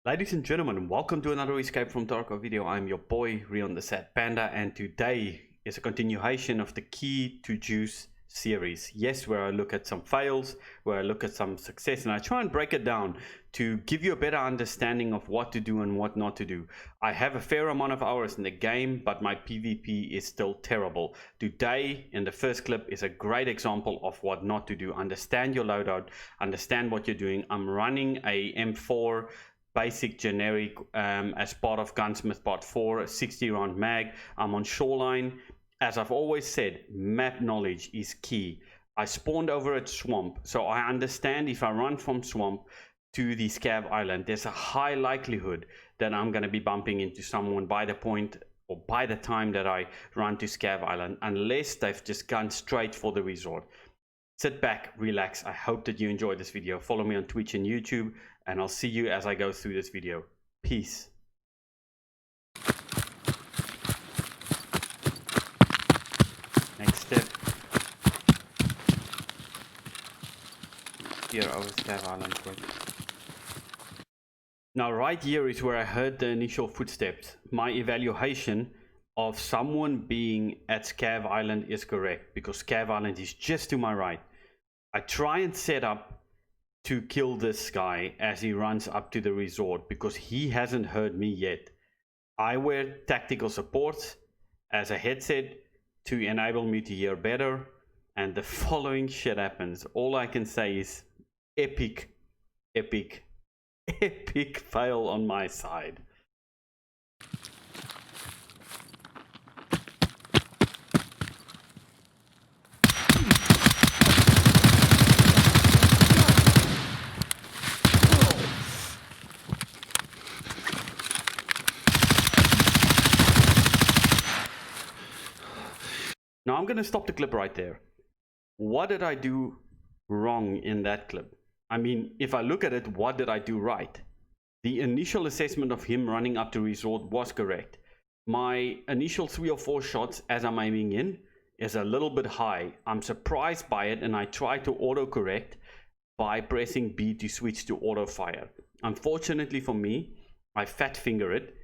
Ladies and gentlemen, welcome to another Escape from Tarkov video. I'm your boy Rionthesadpanda, and today is a continuation of the Key to Juice series. Yes, where I look at some fails, where I look at some success, and I try and break it down to give you a better understanding of what to do and what not to do. I have a fair amount of hours in the game, but my PvP is still terrible. Today, in the first clip, is a great example of what not to do. Understand your loadout, understand what you're doing. I'm running a M4 basic generic as part of Gunsmith Part 4, a 60 round mag. I'm on Shoreline. As I've always said, map knowledge is key. I spawned over at Swamp, so I understand if I run from Swamp to the Scav Island, there's a high likelihood that I'm going to be bumping into someone by the point or by the time that I run to Scav Island, unless they've just gone straight for the resort. Sit back, relax. I hope that you enjoyed this video. Follow me on Twitch and YouTube, and I'll see you as I go through this video. Peace. Next step. Here over Scav Island quick. Now right here is where I heard the initial footsteps. My evaluation of someone being at Scav Island is correct, because Scav Island is just to my right. I try and set up to kill this guy as he runs up to the resort, because he hasn't heard me yet. I wear tactical supports as a headset to enable me to hear better, and the following shit happens. All I can say is epic fail on my side. Now I'm going to stop the clip right there. What did I do wrong in that clip? I mean, if I look at it, what did I do right? The initial assessment of him running up to resort was correct. My initial 3 or 4 shots as I'm aiming in is a little bit high. I'm surprised by it, and I try to autocorrect by pressing B to switch to auto fire. Unfortunately for me, I fat finger it,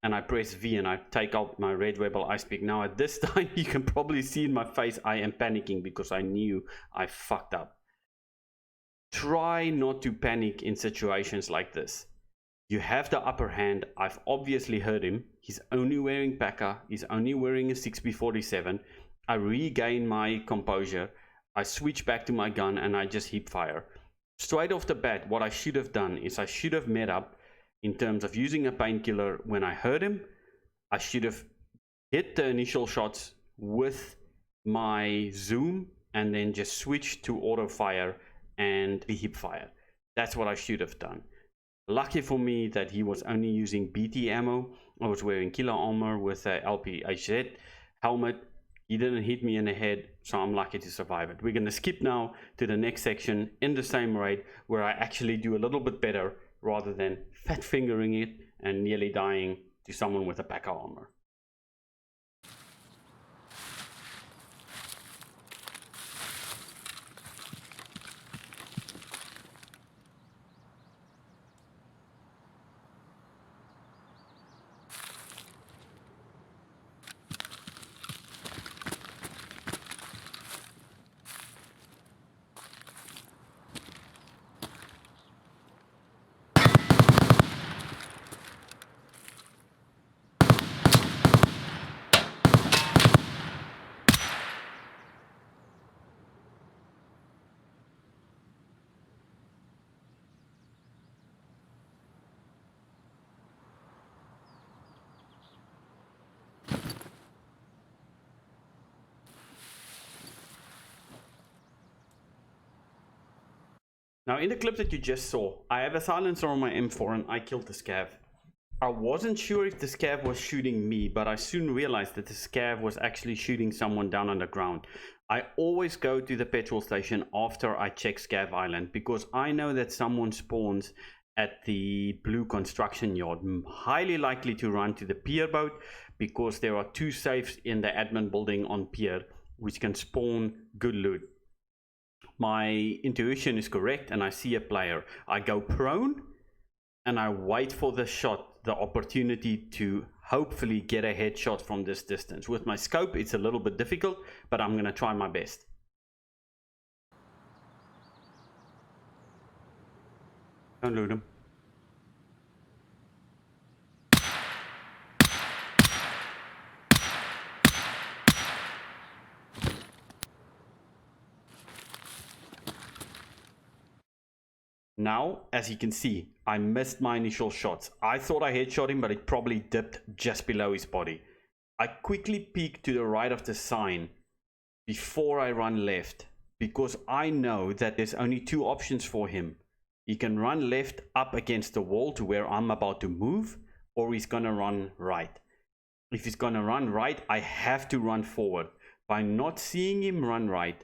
and I press V and I take out my red rebel ice pick. Now at this time, you can probably see in my face I am panicking, because I knew I fucked up. Try not to panic in situations like this. You have the upper hand. I've obviously heard him. He's only wearing Paca. He's only wearing a 6p47. I regain my composure. I switch back to my gun and I just heap fire. Straight off the bat, what I should have done is I should have met up in terms of using a painkiller. When I heard him, I should have hit the initial shots with my zoom and then just switch to auto fire and the hip fire. That's what I should have done. Lucky for me that he was only using BT ammo. I was wearing killer armor with a LPHZ helmet. He didn't hit me in the head, so I'm lucky to survive it. We're going to skip now to the next section in the same raid, where I actually do a little bit better rather than fat fingering it and nearly dying to someone with a pack of armor. Now in the clip that you just saw, I have a silencer on my M4 and I killed the Scav. I wasn't sure if the Scav was shooting me, but I soon realized that the Scav was actually shooting someone down on the ground. I always go to the petrol station after I check Scav Island, because I know that someone spawns at the blue construction yard. Highly likely to run to the pier boat, because there are 2 safes in the admin building on pier which can spawn good loot. My intuition is correct and I see a player. I go prone and I wait for the shot, the opportunity to hopefully get a headshot from this distance. With my scope, it's a little bit difficult, but I'm going to try my best. Don't loot him. Now, as you can see, I missed my initial shots. I thought I headshot him, but it probably dipped just below his body. I quickly peek to the right of the sign before I run left, because I know that there's only two options for him. He can run left up against the wall to where I'm about to move, or he's gonna run right. If he's gonna run right, I have to run forward. By not seeing him run right,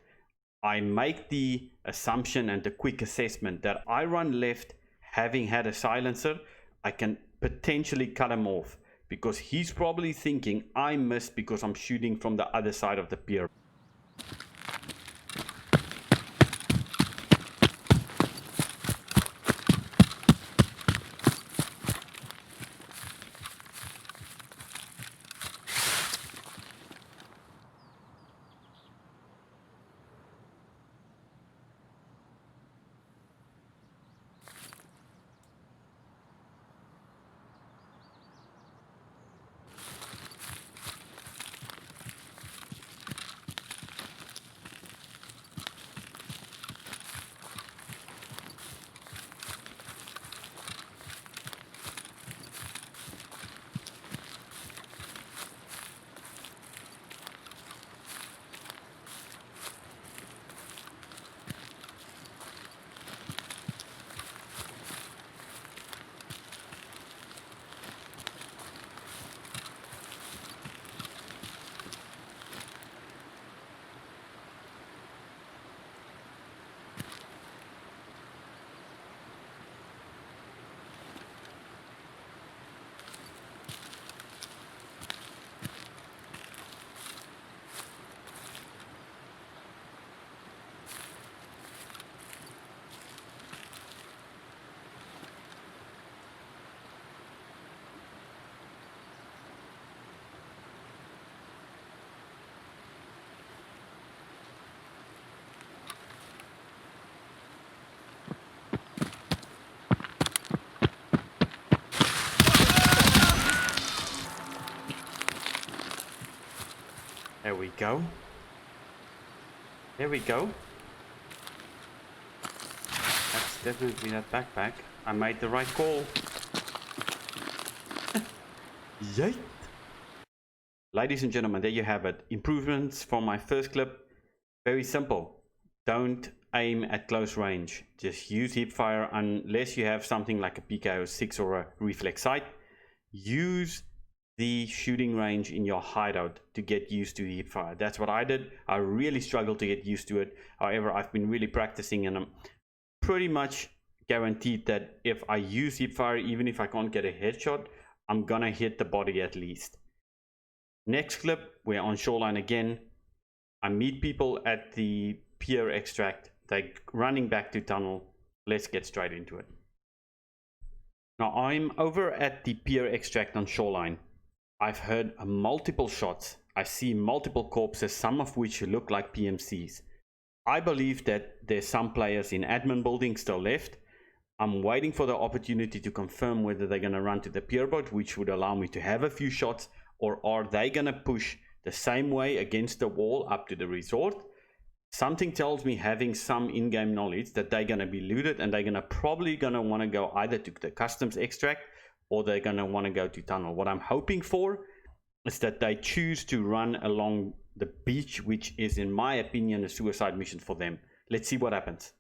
I make the assumption and the quick assessment that I run left, having had a silencer, I can potentially cut him off, because he's probably thinking I missed because I'm shooting from the other side of the pier. There we go. There we go. That's definitely that backpack. I made the right call. Yay! Ladies and gentlemen, there you have it. Improvements from my first clip. Very simple. Don't aim at close range. Just use hip fire unless you have something like a PKO6 or a reflex sight. Use the shooting range in your hideout to get used to hip fire. That's what I did. I really struggled to get used to it. However, I've been really practicing, and I'm pretty much guaranteed that if I use hip fire, even if I can't get a headshot, I'm gonna hit the body at least. Next clip, we're on shoreline again. I meet people at the Pier Extract. They're running back to tunnel. Let's get straight into it. Now I'm over at the Pier Extract on shoreline. I've heard multiple shots. I see multiple corpses, some of which look like PMCs. I believe that there's some players in admin building still left. I'm waiting for the opportunity to confirm whether they're going to run to the pier boat, which would allow me to have a few shots, or are they going to push the same way against the wall up to the resort. Something tells me, having some in-game knowledge, that they're going to be looted, and they're probably going to want to go either to the customs extract or they're going to want to go to tunnel. What I'm hoping for is that they choose to run along the beach, which is, in my opinion, a suicide mission for them. Let's see what happens.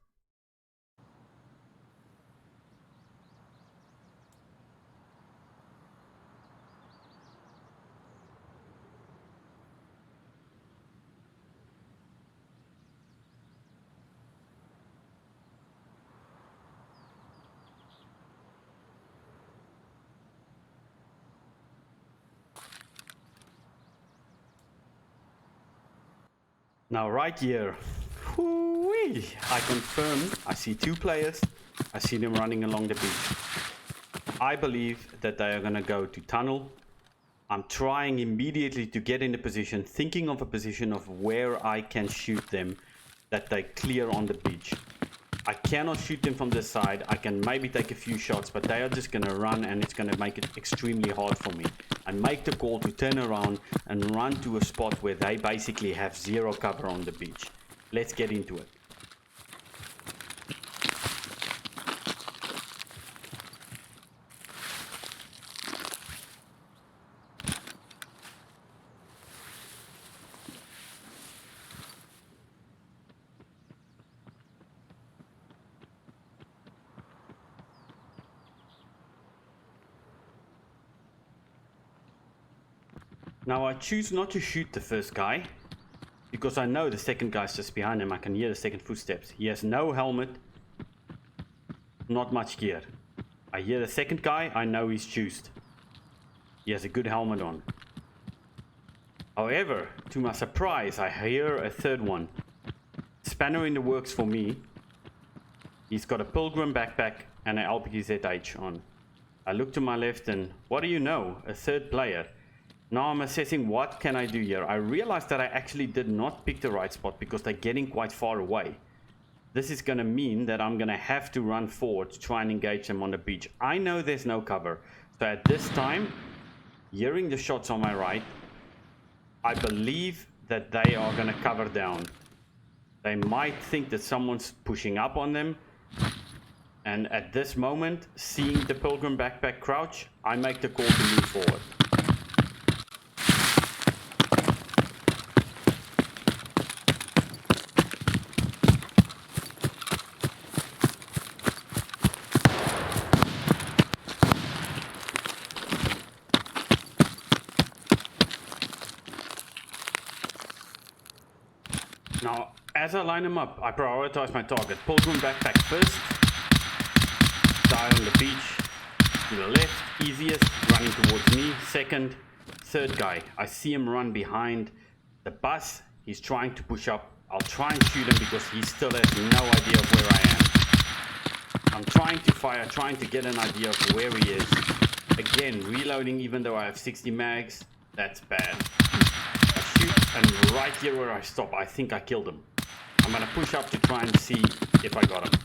Now right here, I confirm I see two players. I see them running along the beach. I believe that they are going to go to tunnel. I'm trying immediately to get in a position, thinking of a position of where I can shoot them, that they clear on the beach. I cannot shoot them from this side. I can maybe take a few shots, but they are just going to run, and it's going to make it extremely hard for me. I make the call to turn around and run to a spot where they basically have zero cover on the beach. Let's get into it. Now I choose not to shoot the first guy, because I know the second guy's just behind him. I can hear the second footsteps. He has no helmet, not much gear. I hear the second guy, I know he's juiced. He has a good helmet on. However, to my surprise, I hear a third one. Spanner in the works for me. He's got a Pilgrim backpack and an LPZH on. I look to my left and what do you know? A third player. Now I'm assessing what can I do here. I realized that I actually did not pick the right spot because they're getting quite far away. This is going to mean that I'm going to have to run forward to try and engage them on the beach. I know there's no cover. So at this time, hearing the shots on my right, I believe that they are going to cover down. They might think that someone's pushing up on them. And at this moment, seeing the Pilgrim backpack crouch, I make the call to move forward. Now, as I line them up, I prioritize my target. Pilgrim backpack first. Die on the beach. To the left, easiest, running towards me. Second, third guy. I see him run behind the bus. He's trying to push up. I'll try and shoot him because he still has no idea of where I am. I'm trying to fire, trying to get an idea of where he is. Again, reloading even though I have 60 mags. That's bad. And right here where I stop, I think I killed him. I'm gonna push up to try and see if I got him.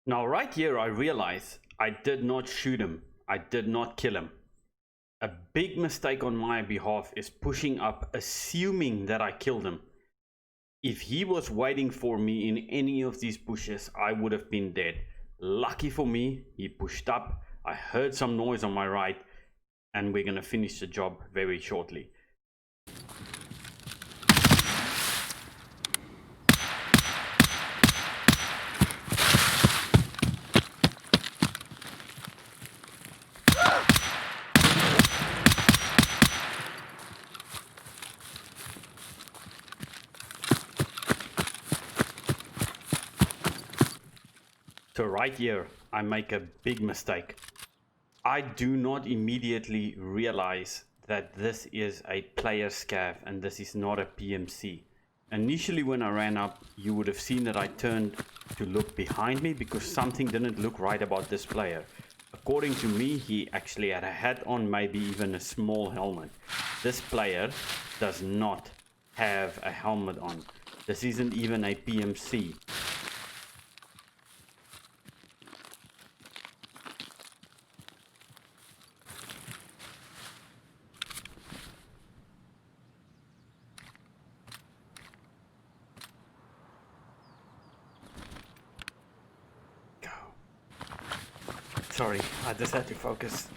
Now right here I realize I did not shoot him. I did not kill him. A big mistake on my behalf is pushing up, assuming that I killed him. If he was waiting for me in any of these bushes, I would have been dead. Lucky for me, he pushed up. I heard some noise on my right, and we're gonna finish the job very shortly. So right here, I make a big mistake. I do not immediately realize that this is a player scav and this is not a PMC. Initially when I ran up, you would have seen that I turned to look behind me because something didn't look right about this player. According to me, he actually had a hat on, maybe even a small helmet. This player does not have a helmet on. This isn't even a PMC. Sorry, I just had to focus.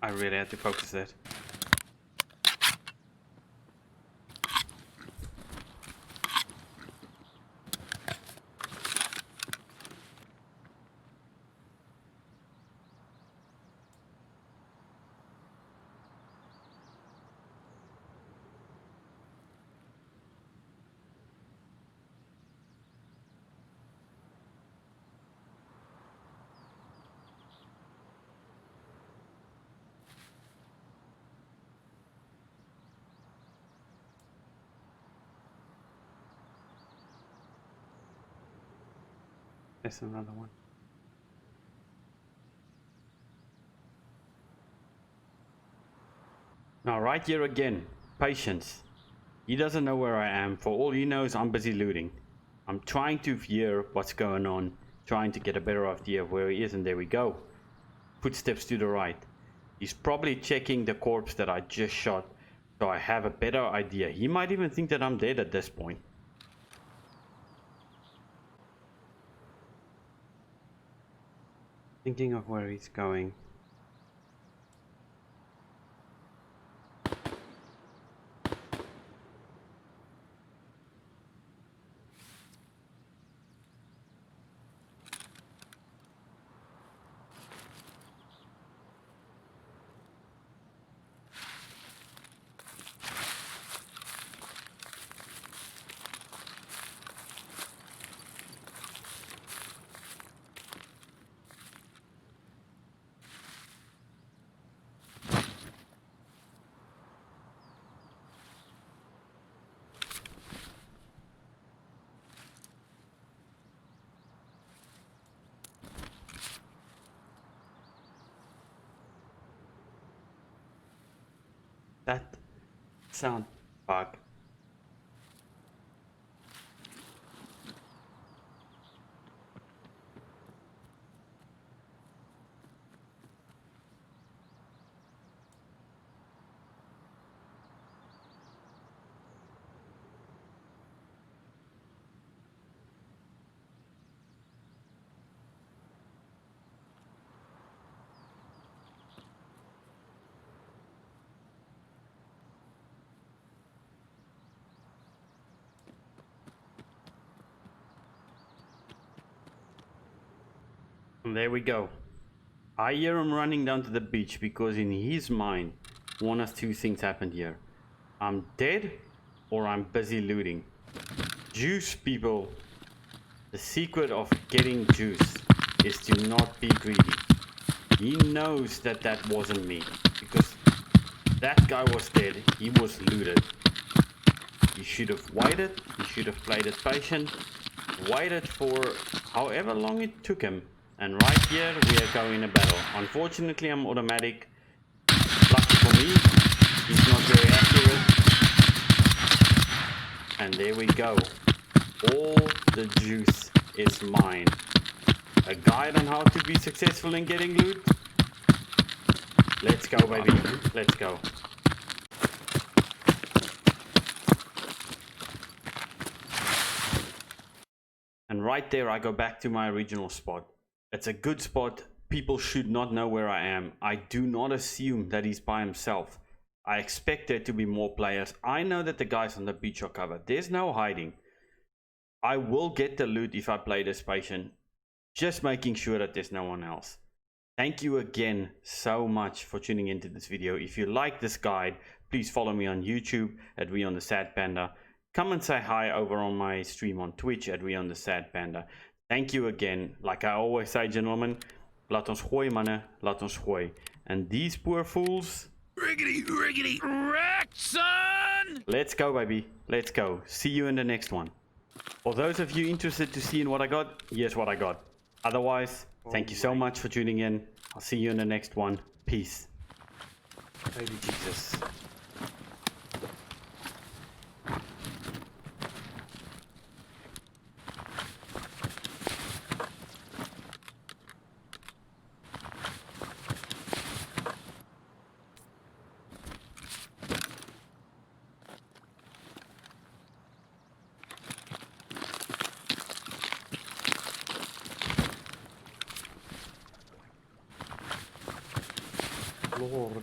I really had to focus that. There's another one. Now right here again, patience. He doesn't know where I am. For all he knows, I'm busy looting. I'm trying to hear what's going on, trying to get a better idea of where he is, and there we go. Footsteps to the right. He's probably checking the corpse that I just shot, so I have a better idea. He might even think that I'm dead at this point. Thinking of where he's going. That sound bug. And there we go. I hear him running down to the beach because in his mind, one of two things happened here. I'm dead or I'm busy looting. Juice, people. The secret of getting juice is to not be greedy. He knows that that wasn't me because that guy was dead. He was looted. He should have waited. He should have played it patient. Waited for however long it took him. And right here, we are going in a battle. Unfortunately, I'm automatic. Lucky for me, he's not very accurate. And there we go. All the juice is mine. A guide on how to be successful in getting loot. Let's go, baby. Let's go. And right there, I go back to my original spot. It's a good spot. People should not know where I am. I do not assume that he's by himself. I expect there to be more players. I know that the guys on the beach are covered. There's no hiding. I will get the loot if I play this patient. Just making sure that there's no one else. Thank you again so much for tuning into this video. If you like this guide, please follow me on YouTube at Rionthesadpanda. Come and say hi over on my stream on Twitch at Rionthesadpanda. Thank you again. Like I always say, gentlemen, laat ons gooi, mannen, laat ons gooi. And these poor fools... Riggedy, wrecked, son! Let's go, baby. Let's go. See you in the next one. For those of you interested to see in what I got, here's what I got. Otherwise, thank you so much for tuning in. I'll see you in the next one. Peace. Baby Jesus. Lord.